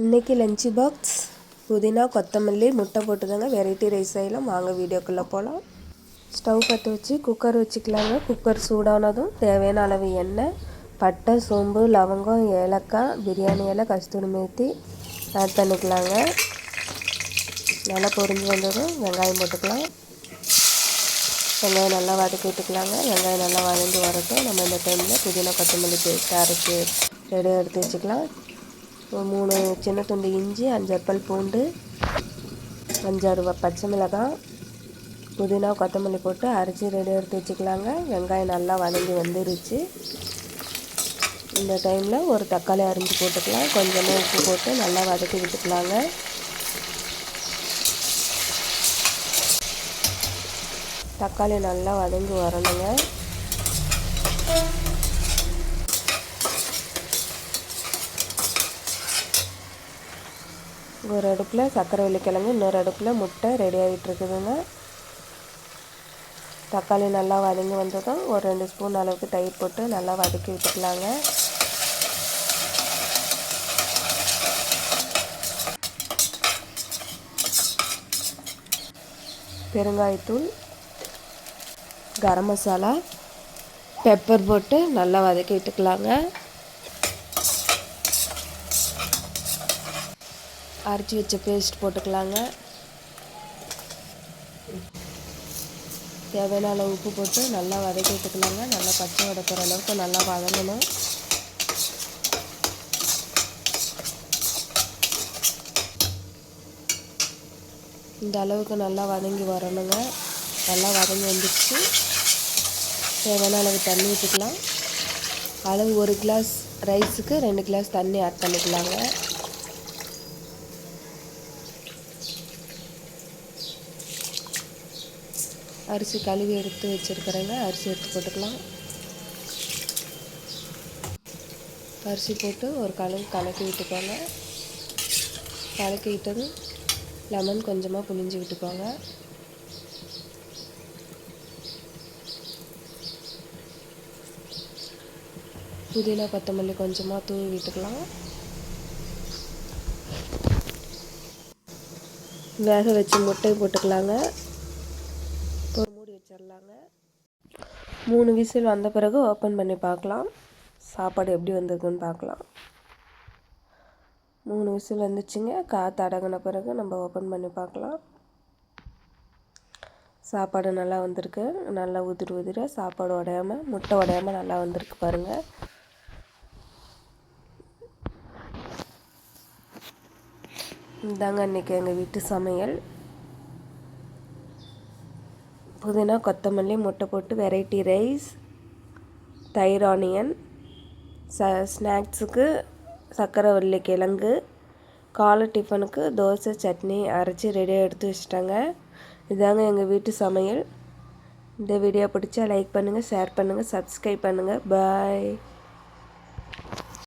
இன்றைக்கி lunch box புதினா கொத்தமல்லி முட்டை போட்டு தாங்க வெரைட்டி ரைஸ் செய்யலாம். வாங்க வீடியோக்குள்ளே போகலாம். ஸ்டவ் பற்ற வச்சு குக்கர் வச்சுக்கலாங்க. குக்கர் சூடானதும் தேவையான அளவு எண்ணெய், பட்டை, சோம்பு, லவங்கம், ஏலக்காய், பிரியாணி இலை, கஸ்தூரி மேத்தி ஆட் பண்ணிக்கலாங்க. நல்லா பொரிஞ்சு வந்ததும் வெங்காயம் போட்டுக்கலாம். வெங்காயம் நல்லா வதக்கிட்டுக்கலாங்க. வெங்காயம் நல்லா வதங்கி வரட்டும். நம்ம இந்த டைமில் புதினா கொத்தமல்லி பேஸ்ட் அரைச்சி ரெடியாக எடுத்து வச்சுக்கலாம். 3 சின்ன துண்டு இஞ்சி, 5 பல் பூண்டு, 5-6 பச்சை மிளகாய், புதினா கொத்தமல்லி போட்டு அரைச்சி ரெடியாக எடுத்து வச்சுக்கலாங்க. வெங்காயம் நல்லா வதங்கி வந்துருச்சு. இந்த டைமில் ஒரு தக்காளி அரிஞ்சு போட்டுக்கலாம். கொஞ்சமாக உப்பு போட்டு நல்லா வதக்கி விட்டுக்கலாங்க. தக்காளி நல்லா வதங்கி வரணுங்க. ஒரு அடுப்பில் சக்கரவள்ளி கிழங்கு, இன்னொரு அடுப்பில் முட்டை ரெடி ஆகிட்டு இருக்குதுங்க. தக்காளி நல்லா வதங்கி வந்ததும் ஒரு 2 ஸ்பூன் அளவுக்கு தயிர் போட்டு நல்லா வதக்கி விட்டுக்கலாங்க. பெருங்காயத்தூள், கரம் மசாலா, பெப்பர் போட்டு நல்லா வதக்கி விட்டுக்கலாங்க. அரைச்சி வச்ச பேஸ்ட் போட்டுக்கலாங்க. தேவையான அளவு உப்பு போட்டு நல்லா வதக்கி விட்டுக்கலாங்க. நல்லா பச்சை வதக்கிற அளவுக்கு நல்லா வதங்கணும். இந்த அளவுக்கு நல்லா வதங்கி வரணுங்க. நல்லா வதங்கி வந்துடுச்சு. தேவையான அளவு தண்ணி ஊற்றிக்கலாம். அளவு 1 கிளாஸ் ரைஸுக்கு 2 கிளாஸ் தண்ணி ஆட் பண்ணிக்கலாங்க. அரிசி கழுவி எடுத்து வச்சுருக்கிறேங்க. அரிசி எடுத்து போட்டுக்கலாம். அரிசி போட்டு ஒரு கலக்கி விட்டுக்கோங்க. கலக்கி விட்டது லெமன் கொஞ்சமாக புழிஞ்சு விட்டுக்கோங்க. புதினா கொத்தமல்லி கொஞ்சமாக தூவி விட்டுக்கலாம். வேக வச்சு முட்டை போட்டுக்கலாங்க. மூடி வச்சிடலாங்க. 3 விசில் வந்த பிறகு ஓப்பன் பண்ணி பார்க்கலாம். சாப்பாடு எப்படி வந்திருக்குன்னு பார்க்கலாம். 3 விசில் வந்துச்சுங்க. காற்று அடங்கின பிறகு நம்ம ஓப்பன் பண்ணி பார்க்கலாம். சாப்பாடு நல்லா வந்திருக்கு. நல்லா உதிர சாப்பாடு உடையாமல், முட்டை உடையாமல் நல்லா வந்திருக்கு பாருங்கள். இதாங்க இன்றைக்கி எங்கள் வீட்டு சமையல். புதினா கொத்தமல்லி முட்டை போட்டு வெரைட்டி ரைஸ், தயிர் ஆனியன், ஸ்நாக்ஸுக்கு சக்கரவள்ளி கிழங்கு, காலை டிஃபனுக்கு தோசை சட்னி அரைச்சி ரெடியாக எடுத்து வச்சிட்டாங்க. இதாங்க எங்கள் வீட்டு சமையல். இந்த வீடியோ பிடிச்சா லைக் பண்ணுங்கள், ஷேர் பண்ணுங்கள், சப்ஸ்கிரைப் பண்ணுங்கள். பாய்.